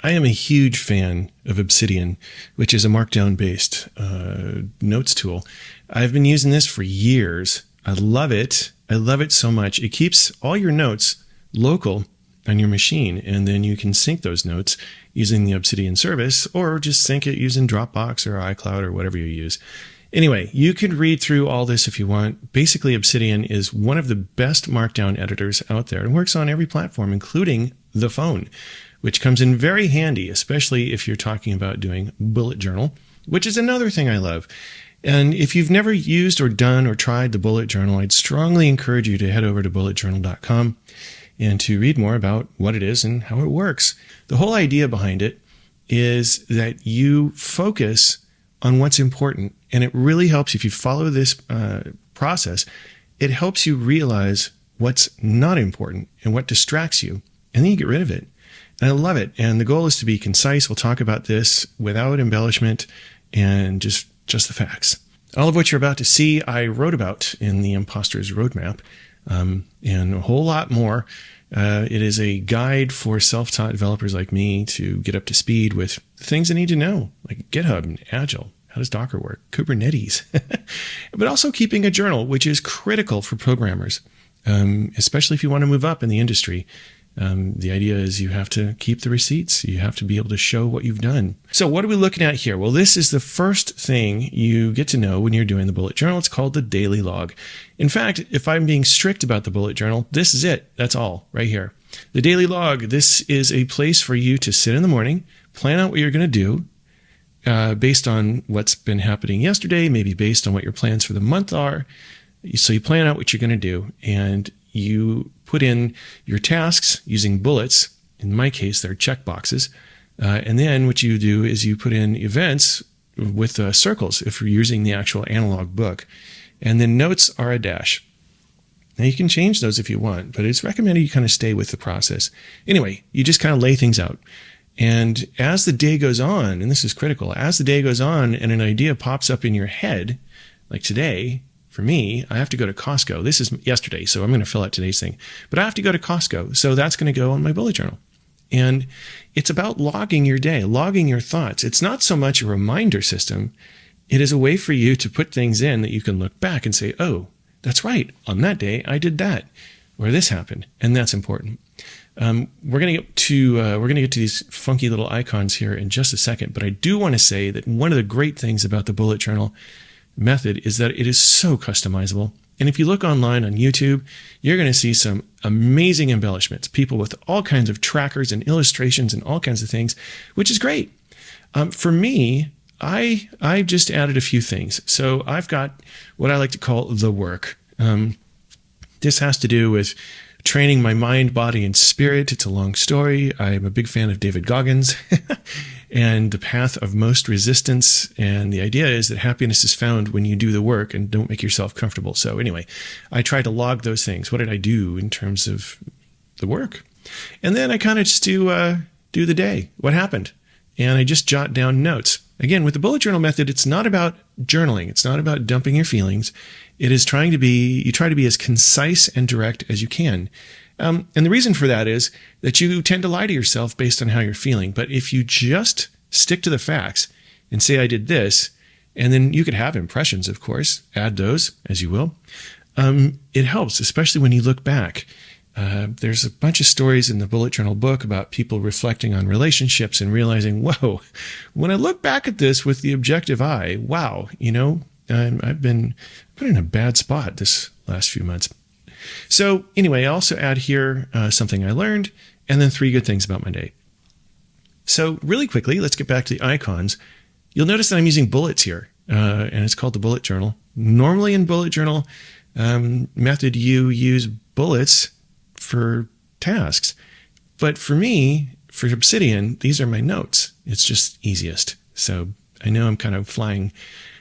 I am a huge fan of Obsidian, which is a Markdown-based notes tool. I've been using this for years. I love it. I love it so much. It keeps all your notes local on your machine, and then you can sync those notes using the Obsidian service, or just sync it using Dropbox or iCloud or whatever you use. Anyway, you could read through all this if you want. Basically, Obsidian is one of the best Markdown editors out there and works on every platform, including the phone, which comes in very handy, especially if you're talking about doing bullet journal, which is another thing I love. And if you've never used or done or tried the bullet journal, I'd strongly encourage you to head over to bulletjournal.com and to read more about what it is and how it works. The whole idea behind it is that you focus on what's important, and it really helps if you follow this process. It helps you realize what's not important and what distracts you, and then you get rid of it. And I love it. And the goal is to be concise. We'll talk about this without embellishment and just the facts. All of what you're about to see, I wrote about in the Imposter's Roadmap, and a whole lot more. It is a guide for self-taught developers like me to get up to speed with things I need to know, like GitHub and Agile. How does Docker work? Kubernetes. But also keeping a journal, which is critical for programmers, especially if you want to move up in the industry. The idea is you have to keep the receipts. You have to be able to show what you've done. So what are we looking at here? Well, this is the first thing you get to know when you're doing the bullet journal. It's called the daily log. In fact, if I'm being strict about the bullet journal, this is it. That's all right here. The daily log, this is a place for you to sit in the morning, plan out what you're going to do based on what's been happening yesterday, maybe based on what your plans for the month are. So you plan out what you're going to do, and you put in your tasks using bullets. In my case, they're checkboxes. And then what you do is you put in events with circles if you're using the actual analog book. And then notes are a dash. Now you can change those if you want, but it's recommended you kind of stay with the process. Anyway, you just kind of lay things out. And as the day goes on, and this is critical, as the day goes on and an idea pops up in your head, like today, for me, I have to go to Costco. This is yesterday, so I'm going to fill out today's thing. But I have to go to Costco, so that's going to go on my bullet journal. And it's about logging your day, logging your thoughts. It's not so much a reminder system. It is a way for you to put things in that you can look back and say, oh, that's right. On that day, I did that, or this happened, and that's important. We're going to get to these funky little icons here in just a second, but I do want to say that one of the great things about the bullet journal method is that it is so customizable. And if you look online on YouTube, you're going to see some amazing embellishments, people with all kinds of trackers and illustrations and all kinds of things, which is great. For me, I've just added a few things. So I've got what I like to call the work. This has to do with training my mind, body, and spirit. It's a long story. I'm a big fan of David Goggins and the path of most resistance. And the idea is that happiness is found when you do the work and don't make yourself comfortable. So anyway, I try to log those things. What did I do in terms of the work? And then I kind of just do the day. What happened? And I just jot down notes. Again, with the bullet journal method, it's not about journaling. It's not about dumping your feelings. It is you try to be as concise and direct as you can. And the reason for that is that you tend to lie to yourself based on how you're feeling. But if you just stick to the facts and say, I did this, and then you could have impressions, of course, add those as you will. It helps, especially when you look back. There's a bunch of stories in the bullet journal book about people reflecting on relationships and realizing, whoa, when I look back at this with the objective eye, wow, I've been put in a bad spot this last few months. So anyway, I also add here something I learned, and then 3 good things about my day. So really quickly, let's get back to the icons. You'll notice that I'm using bullets here, and it's called the bullet journal. Normally in bullet journal method, you use bullets for tasks. But for me, for Obsidian, these are my notes. It's just easiest. So I know I'm kind of flying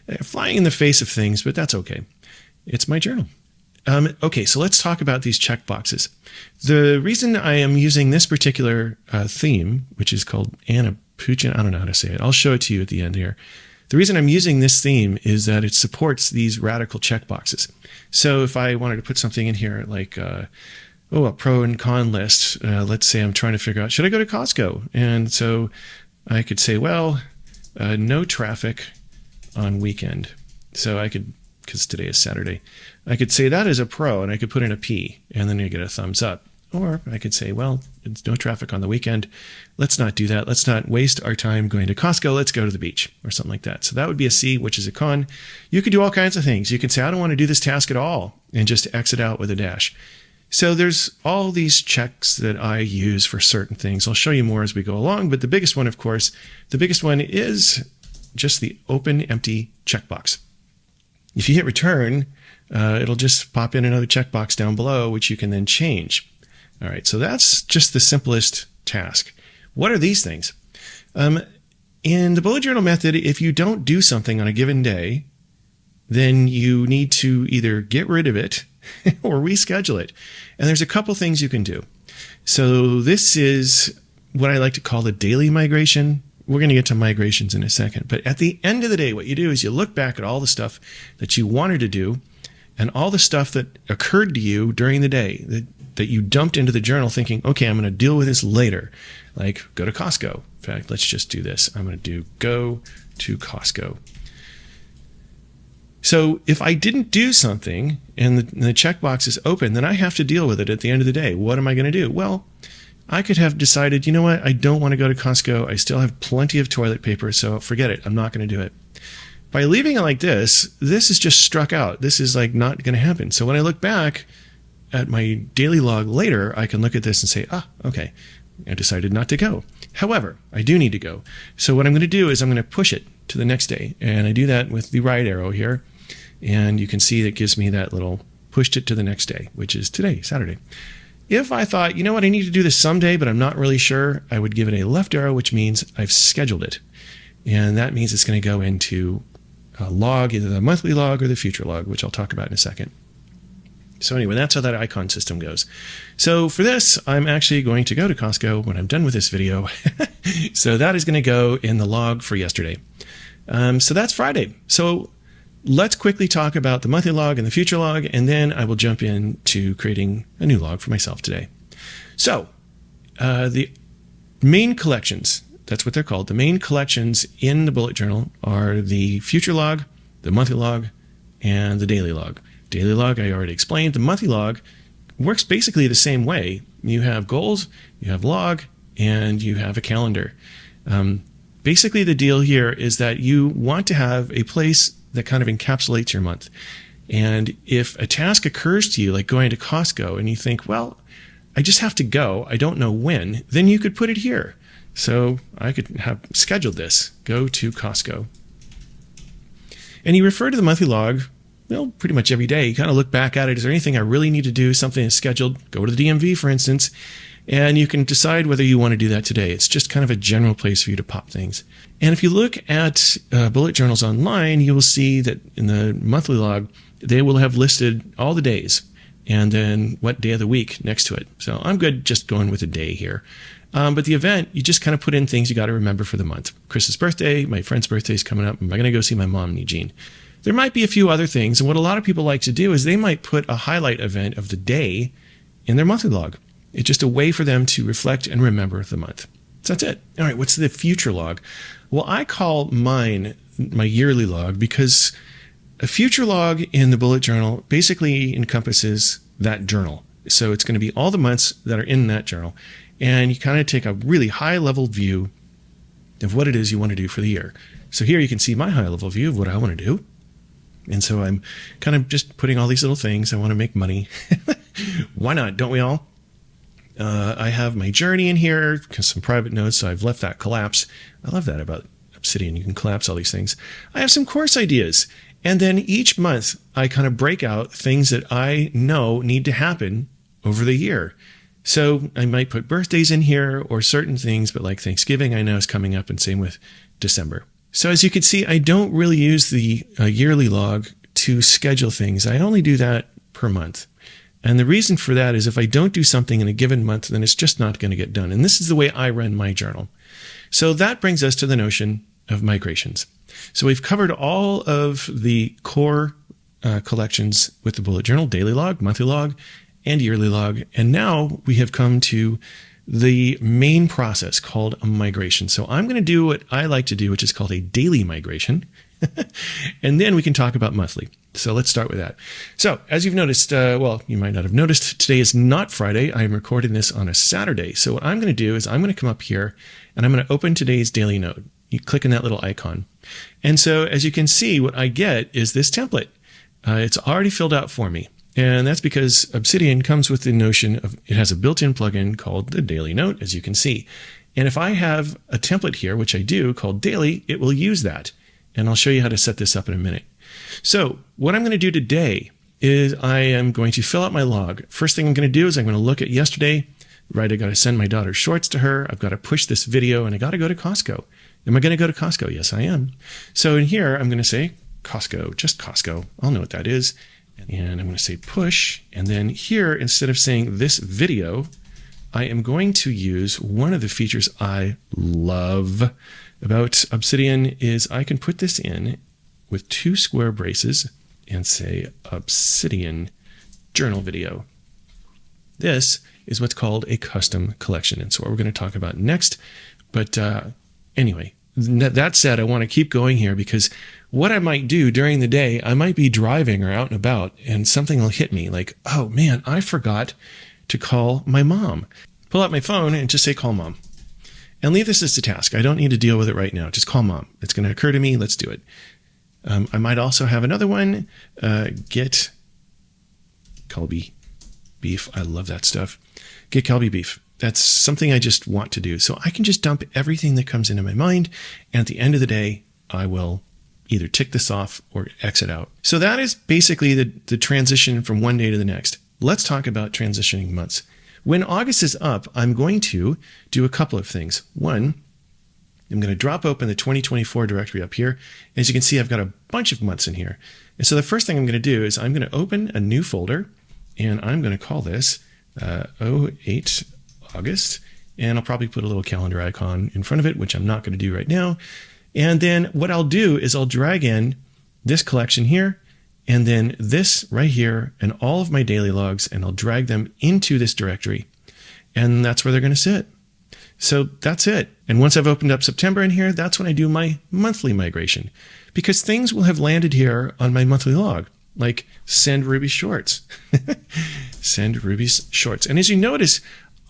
in the face of things, but that's okay. It's my journal. Okay, so let's talk about these checkboxes. The reason I am using this particular theme, which is called AnuPpucin, I don't know how to say it. I'll show it to you at the end here. The reason I'm using this theme is that it supports these radical checkboxes. So if I wanted to put something in here like a pro and con list. Let's say I'm trying to figure out, should I go to Costco? And so I could say, well, no traffic on weekend. So I could, because today is Saturday, I could say that as a pro, and I could put in a P, and then you get a thumbs up. Or I could say, well, it's no traffic on the weekend. Let's not do that. Let's not waste our time going to Costco. Let's go to the beach or something like that. So that would be a C, which is a con. You could do all kinds of things. You can say, I don't want to do this task at all, and just exit out with a dash. So there's all these checks that I use for certain things. I'll show you more as we go along. But the biggest one, of course, is just the open empty checkbox. If you hit return, it'll just pop in another checkbox down below, which you can then change. All right, so that's just the simplest task. What are these things? In the bullet journal method, if you don't do something on a given day, then you need to either get rid of it or reschedule it. And there's a couple things you can do. So this is what I like to call the daily migration. We're going to get to migrations in a second. But at the end of the day, what you do is you look back at all the stuff that you wanted to do and all the stuff that occurred to you during the day that you dumped into the journal thinking, okay, I'm going to deal with this later. Like go to Costco. In fact, let's just do this. I'm going to do go to Costco. So if I didn't do something and the checkbox is open, then I have to deal with it at the end of the day. What am I going to do? Well, I could have decided, you know what? I don't want to go to Costco. I still have plenty of toilet paper, so forget it. I'm not going to do it. By leaving it like this is just struck out. This is like not going to happen. So when I look back at my daily log later, I can look at this and say, okay, I decided not to go. However, I do need to go. So what I'm going to do is I'm going to push it to the next day. And I do that with the right arrow here. And you can see that gives me that little pushed it to the next day, which is today, Saturday. If I thought, you know what, I need to do this someday, but I'm not really sure, I would give it a left arrow, which means I've scheduled it. And that means it's going to go into a log, either the monthly log or the future log, which I'll talk about in a second. So anyway, that's how that icon system goes. So for this, I'm actually going to go to Costco when I'm done with this video. So that is going to go in the log for yesterday. So that's Friday. So let's quickly talk about the monthly log and the future log, and then I will jump into creating a new log for myself today. So the main collections, that's what they're called. The main collections in the bullet journal are the future log, the monthly log, and the daily log. Daily log, I already explained. The monthly log works basically the same way. You have goals, you have log, and you have a calendar. Basically, the deal here is that you want to have a place that kind of encapsulates your month. And if a task occurs to you, like going to Costco, and you think, well, I just have to go, I don't know when, then you could put it here. So I could have scheduled this, go to Costco. And you refer to the monthly log, well, pretty much every day. You kind of look back at it. Is there anything I really need to do? Something is scheduled. Go to the DMV, for instance, and you can decide whether you want to do that today. It's just kind of a general place for you to pop things. And if you look at bullet journals online, you will see that in the monthly log, they will have listed all the days and then what day of the week next to it. So I'm good just going with a day here. But the event, you just kind of put in things you got to remember for the month. Chris's birthday, my friend's birthday is coming up. Am I going to go see my mom and Eugene? There might be a few other things. And what a lot of people like to do is they might put a highlight event of the day in their monthly log. It's just a way for them to reflect and remember the month. So that's it. All right, what's the future log? Well, I call mine my yearly log because a future log in the bullet journal basically encompasses that journal. So it's going to be all the months that are in that journal. And you kind of take a really high level view of what it is you want to do for the year. So here you can see my high level view of what I want to do. And so I'm kind of just putting all these little things. I want to make money. Why not? Don't we all? I have my journey in here, some private notes. So I've left that collapse. I love that about Obsidian. You can collapse all these things. I have some course ideas. And then each month I kind of break out things that I know need to happen over the year. So I might put birthdays in here or certain things, but like Thanksgiving I know is coming up, and same with December. So as you can see, I don't really use the yearly log to schedule things. I only do that per month. And the reason for that is if I don't do something in a given month, then it's just not going to get done. And this is the way I run my journal. So that brings us to the notion of migrations. So we've covered all of the core collections with the bullet journal, daily log, monthly log, and yearly log. And now we have come to the main process called a migration. So I'm going to do what I like to do, which is called a daily migration. And then we can talk about monthly. So let's start with that. So as you've noticed, well, you might not have noticed, today is not Friday. I'm recording this on a Saturday. So what I'm going to do is I'm going to come up here and I'm going to open today's daily note. You click on that little icon. And so as you can see, what I get is this template. It's already filled out for me. And that's because Obsidian comes with the notion of, it has a built-in plugin called the daily note, as you can see. And if I have a template here, which I do, called daily, it will use that. And I'll show you how to set this up in a minute. So what I'm going to do today is I am going to fill out my log. First thing I'm going to do is I'm going to look at yesterday, right? I got to send my daughter shorts to her. I've got to push this video and I got to go to Costco. Am I going to go to Costco? Yes, I am. So in here, I'm going to say Costco, just Costco. I'll know what that is. And I'm going to say push. And then here, instead of saying this video, I am going to use one of the features I love about Obsidian is I can put this in with 2 square braces and say Obsidian journal video. This is what's called a custom collection. And so what we're going to talk about next. But anyway, that said, I want to keep going here because what I might do during the day, I might be driving or out and about and something will hit me like, oh man, I forgot to call my mom. Pull out my phone and just say call mom. And leave this as a task. I don't need to deal with it right now. Just call mom. It's going to occur to me. Let's do it. I might also have another one. Get Kalbi beef. I love that stuff. Get Kalbi beef. That's something I just want to do. So I can just dump everything that comes into my mind. And at the end of the day, I will either tick this off or exit out. So that is basically the transition from one day to the next. Let's talk about transitioning months. When August is up, I'm going to do a couple of things. One, I'm going to drop open the 2024 directory up here. As you can see, I've got a bunch of months in here. And so the first thing I'm going to do is I'm going to open a new folder, and I'm going to call this 08 August. And I'll probably put a little calendar icon in front of it, which I'm not going to do right now. And then what I'll do is I'll drag in this collection here, and then this right here, and all of my daily logs, and I'll drag them into this directory. And that's where they're going to sit. So that's it. And once I've opened up September in here, that's when I do my monthly migration. Because things will have landed here on my monthly log, like send Ruby shorts. Send Ruby's shorts. And as you notice,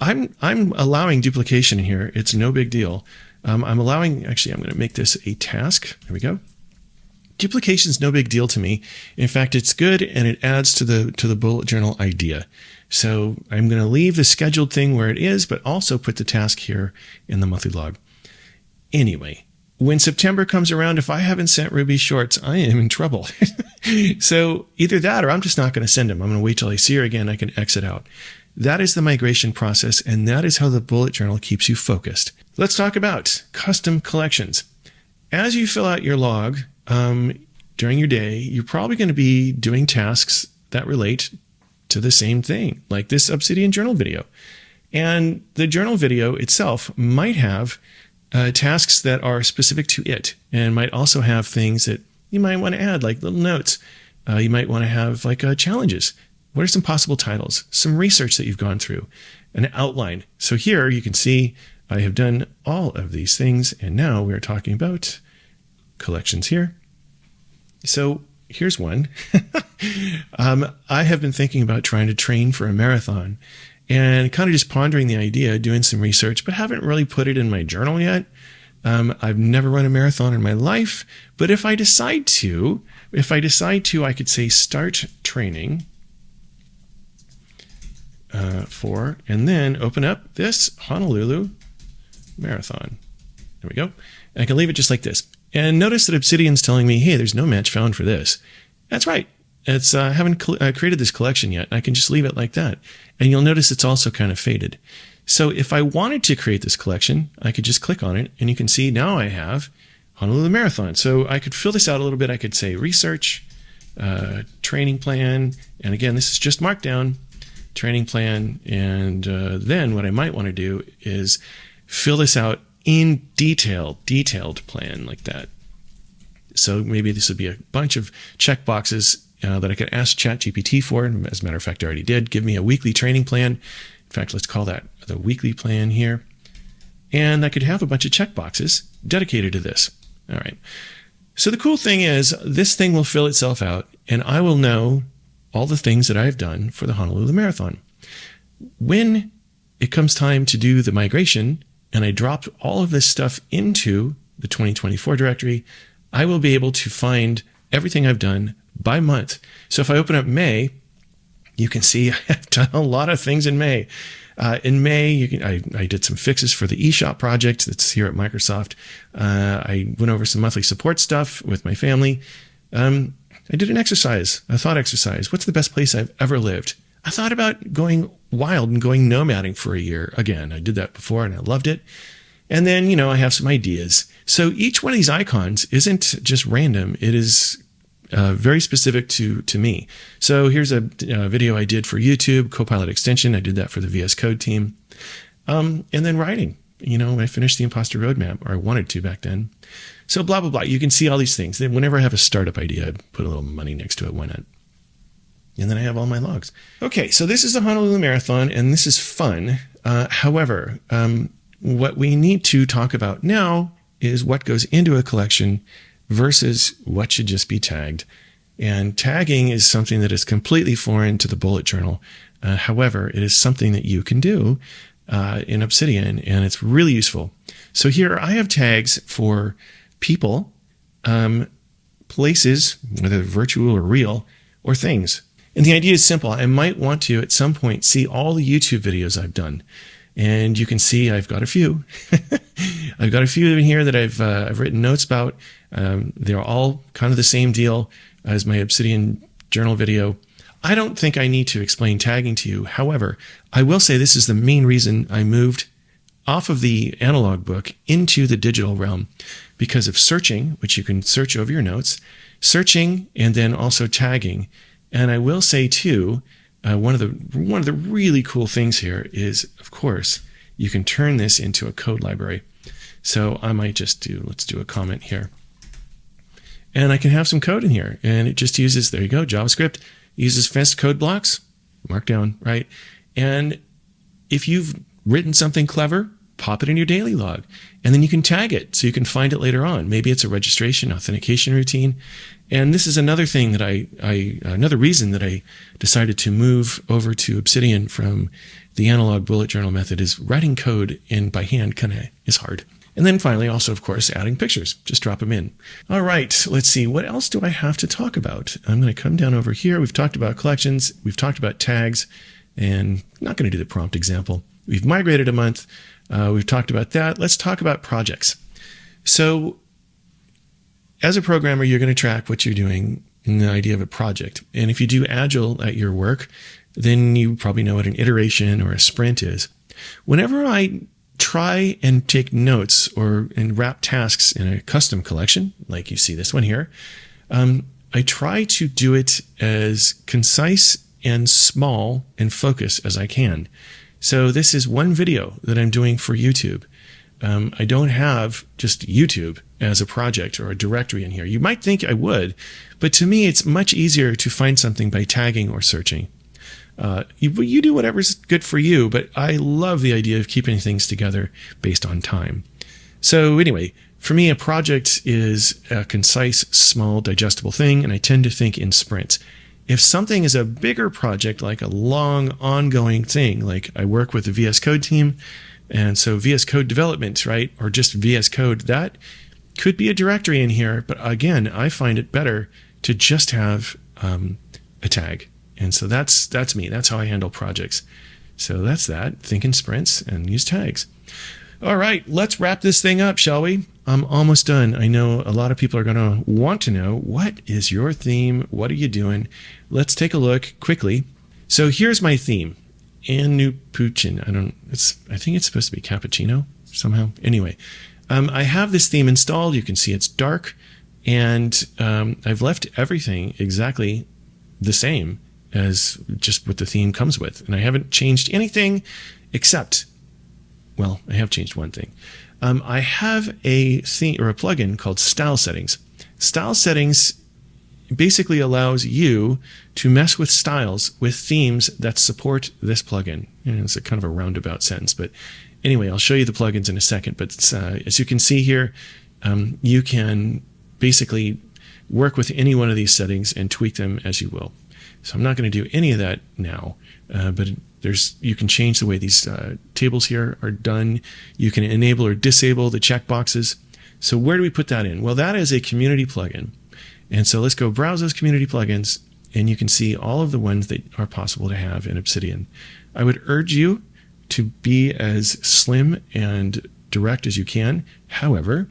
I'm allowing duplication here. It's no big deal. I'm allowing, actually, I'm going to make this a task. There we go. Duplication is no big deal to me. In fact, it's good and it adds to the bullet journal idea. So I'm going to leave the scheduled thing where it is, but also put the task here in the monthly log. Anyway, when September comes around, if I haven't sent Ruby shorts, I am in trouble. So either that or I'm just not going to send them. I'm going to wait till I see her again. I can exit out. That is the migration process, and that is how the bullet journal keeps you focused. Let's talk about custom collections. As you fill out your log, during your day, you're probably going to be doing tasks that relate to the same thing, like this Obsidian journal video. And the journal video itself might have tasks that are specific to it, and might also have things that you might want to add, like little notes. You might want to have like challenges. What are some possible titles? Some research that you've gone through, an outline. So here you can see I have done all of these things, and now we're talking about collections here. So here's one. I have been thinking about trying to train for a marathon and kind of just pondering the idea, doing some research, but haven't really put it in my journal yet. I've never run a marathon in my life, but if I decide to, I could say start training for, and then open up this Honolulu marathon. There we go. And I can leave it just like this. And notice that Obsidian's telling me, hey, there's no match found for this. That's right. It's I haven't created this collection yet. I can just leave it like that. And you'll notice it's also kind of faded. So if I wanted to create this collection, I could just click on it, and you can see now I have Honolulu Marathon. So I could fill this out a little bit. I could say research, training plan. And again, this is just Markdown, training plan. And then what I might want to do is fill this out in detailed plan like that. So maybe this would be a bunch of check boxes that I could ask ChatGPT for. And as a matter of fact, I already did. Give me a weekly training plan. In fact, let's call that the weekly plan here. And I could have a bunch of checkboxes dedicated to this. All right. So the cool thing is this thing will fill itself out, and I will know all the things that I've done for the Honolulu Marathon. When it comes time to do the migration, and I drop all of this stuff into the 2024 directory, I will be able to find everything I've done by month. So if I open up May, you can see I've done a lot of things in May. In May, I did some fixes for the eShop project that's here at Microsoft. I went over some monthly support stuff with my family. I did an exercise, a thought exercise. What's the best place I've ever lived? I thought about going wild and going nomading for a year. Again, I did that before and I loved it. And then, I have some ideas. So each one of these icons isn't just random. It is very specific to me. So here's a video I did for YouTube, Copilot extension. I did that for the VS Code team. And then writing. I finished the Imposter Roadmap, or I wanted to back then. So blah, blah, blah. You can see all these things. Then whenever I have a startup idea, I put a little money next to it. Why not? And then I have all my logs. Okay, so this is the Honolulu Marathon, and this is fun. However, what we need to talk about now is what goes into a collection versus what should just be tagged. And tagging is something that is completely foreign to the bullet journal. However, it is something that you can do in Obsidian, and it's really useful. So here I have tags for people, places, whether virtual or real, or things. And the idea is simple. I might want to, at some point, see all the YouTube videos I've done. And you can see I've got a few. I've got a few in here that I've written notes about. They're all kind of the same deal as my Obsidian journal video. I don't think I need to explain tagging to you. However, I will say this is the main reason I moved off of the analog book into the digital realm, because of searching, which you can search over your notes, searching, and then also tagging. And I will say too, one of the really cool things here is, of course, you can turn this into a code library. So I might just let's do a comment here. And I can have some code in here, and it just uses, there you go, JavaScript, uses fenced code blocks, Markdown, right? And if you've written something clever, pop it in your daily log, and then you can tag it so you can find it later on. Maybe it's a registration, authentication routine. And this is another thing that another reason that I decided to move over to Obsidian from the analog bullet journal method is writing code in by hand kind of is hard. And then finally, also, of course, adding pictures. Just drop them in. All right, let's see. What else do I have to talk about? I'm going to come down over here. We've talked about collections. We've talked about tags. And I'm not going to do the prompt example. We've migrated a month. We've talked about that. Let's talk about projects. So as a programmer, you're going to track what you're doing in the idea of a project. And if you do Agile at your work, then you probably know what an iteration or a sprint is. Whenever I try and take notes and wrap tasks in a custom collection, like you see this one here, I try to do it as concise and small and focused as I can. So this is one video that I'm doing for YouTube. I don't have just YouTube as a project or a directory in here. You might think I would, but to me, it's much easier to find something by tagging or searching. You do whatever's good for you, but I love the idea of keeping things together based on time. So anyway, for me, a project is a concise, small, digestible thing, and I tend to think in sprints. If something is a bigger project, like a long, ongoing thing, like I work with the VS Code team, and so VS Code development, right, or just VS Code, that could be a directory in here. But again, I find it better to just have a tag. And so that's me. That's how I handle projects. So that's that. Think in sprints and use tags. All right, let's wrap this thing up, shall we? I'm almost done. I know a lot of people are going to want to know, what is your theme? What are you doing? Let's take a look quickly. So here's my theme. AnuPpucin. I think it's supposed to be cappuccino somehow. Anyway, I have this theme installed. You can see it's dark, and I've left everything exactly the same as just what the theme comes with. And I haven't changed anything except, well, I have changed one thing. I have a theme or a plugin called Style Settings. Style Settings basically allows you to mess with styles with themes that support this plugin. It's a kind of a roundabout sentence, but anyway, I'll show you the plugins in a second. But as you can see here, you can basically work with any one of these settings and tweak them as you will. So I'm not going to do any of that now, but you can change the way these tables here are done. You can enable or disable the checkboxes. So where do we put that in? Well, that is a community plugin. And so let's go browse those community plugins, and you can see all of the ones that are possible to have in Obsidian. I would urge you to be as slim and direct as you can. However,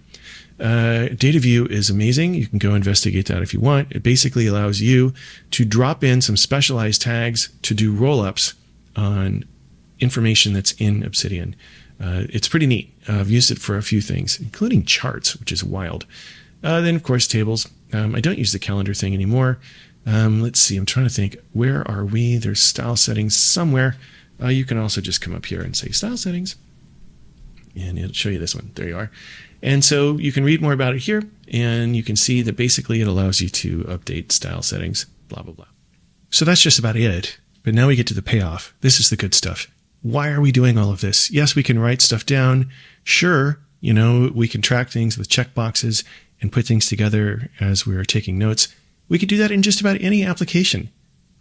data view is amazing. You can go investigate that if you want. It basically allows you to drop in some specialized tags to do roll-ups on information that's in Obsidian. It's pretty neat. I've used it for a few things, including charts, which is wild. Then, of course, tables. I don't use the calendar thing anymore. Let's see. I'm trying to think. Where are we? There's style settings somewhere. You can also just come up here and say style settings, and it'll show you this one. There you are. And so you can read more about it here, and you can see that basically it allows you to update style settings, blah, blah, blah. So that's just about it. But now we get to the payoff. This is the good stuff. Why are we doing all of this? Yes, we can write stuff down. Sure, we can track things with checkboxes and put things together as we are taking notes. We could do that in just about any application.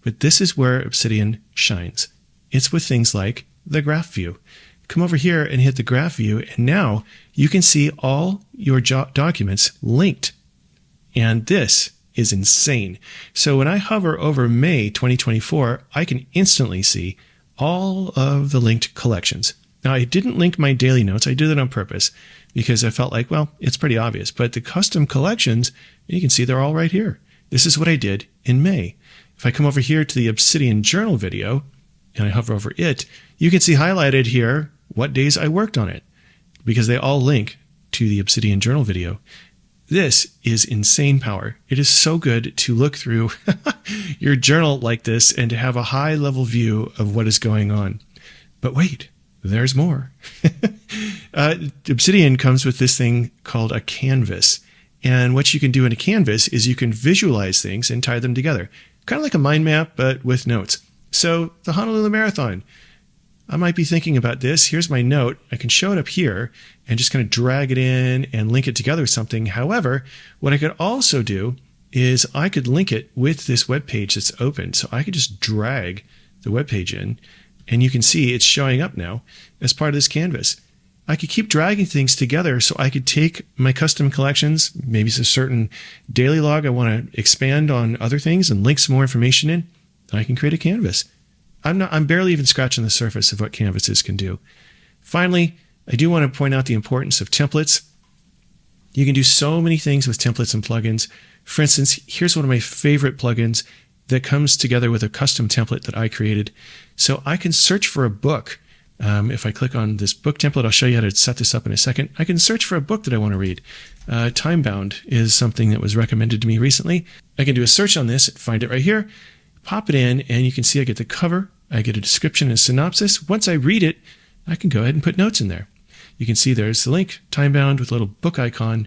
But this is where Obsidian shines. It's with things like the graph view. Come over here and hit the graph view, and now you can see all your documents linked. And this is insane. So when I hover over May 2024, I can instantly see all of the linked collections. Now, I didn't link my daily notes. I did it on purpose because I felt like, well, it's pretty obvious. But the custom collections, you can see they're all right here. This is what I did in May. If I come over here to the Obsidian journal video and I hover over it, you can see highlighted here what days I worked on it because they all link to the Obsidian journal video. This is insane power. It is so good to look through your journal like this and to have a high level view of what is going on. But wait, there's more. Obsidian comes with this thing called a canvas. And what you can do in a canvas is you can visualize things and tie them together. Kind of like a mind map, but with notes. So the Honolulu Marathon. I might be thinking about this. Here's my note. I can show it up here and just kind of drag it in and link it together with something. However, what I could also do is I could link it with this web page that's open. So I could just drag the web page in, and you can see it's showing up now as part of this canvas. I could keep dragging things together so I could take my custom collections, maybe it's a certain daily log I want to expand on other things and link some more information in, and I can create a canvas. I'm barely even scratching the surface of what canvases can do. Finally, I do want to point out the importance of templates. You can do so many things with templates and plugins. For instance, here's one of my favorite plugins that comes together with a custom template that I created. So I can search for a book. If I click on this book template, I'll show you how to set this up in a second. I can search for a book that I want to read. Timebound is something that was recommended to me recently. I can do a search on this, find it right here, pop it in, and you can see I get the cover, I get a description and a synopsis. Once I read it, I can go ahead and put notes in there. You can see there's the link, Timebound with a little book icon.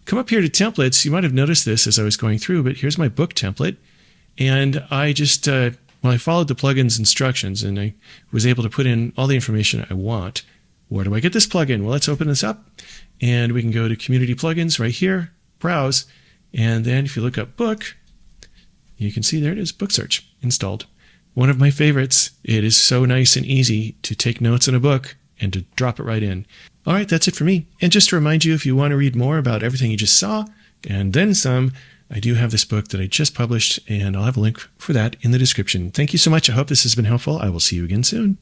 Come up here to templates. You might have noticed this as I was going through, but here's my book template. And I just, I followed the plugin's instructions and I was able to put in all the information I want. Where do I get this plugin? Well, let's open this up and we can go to Community Plugins right here, Browse, and then if you look up Book, you can see there it is, Book Search installed. One of my favorites. It is so nice and easy to take notes in a book and to drop it right in. All right, that's it for me. And just to remind you, if you want to read more about everything you just saw and then some, I do have this book that I just published, and I'll have a link for that in the description. Thank you so much. I hope this has been helpful. I will see you again soon.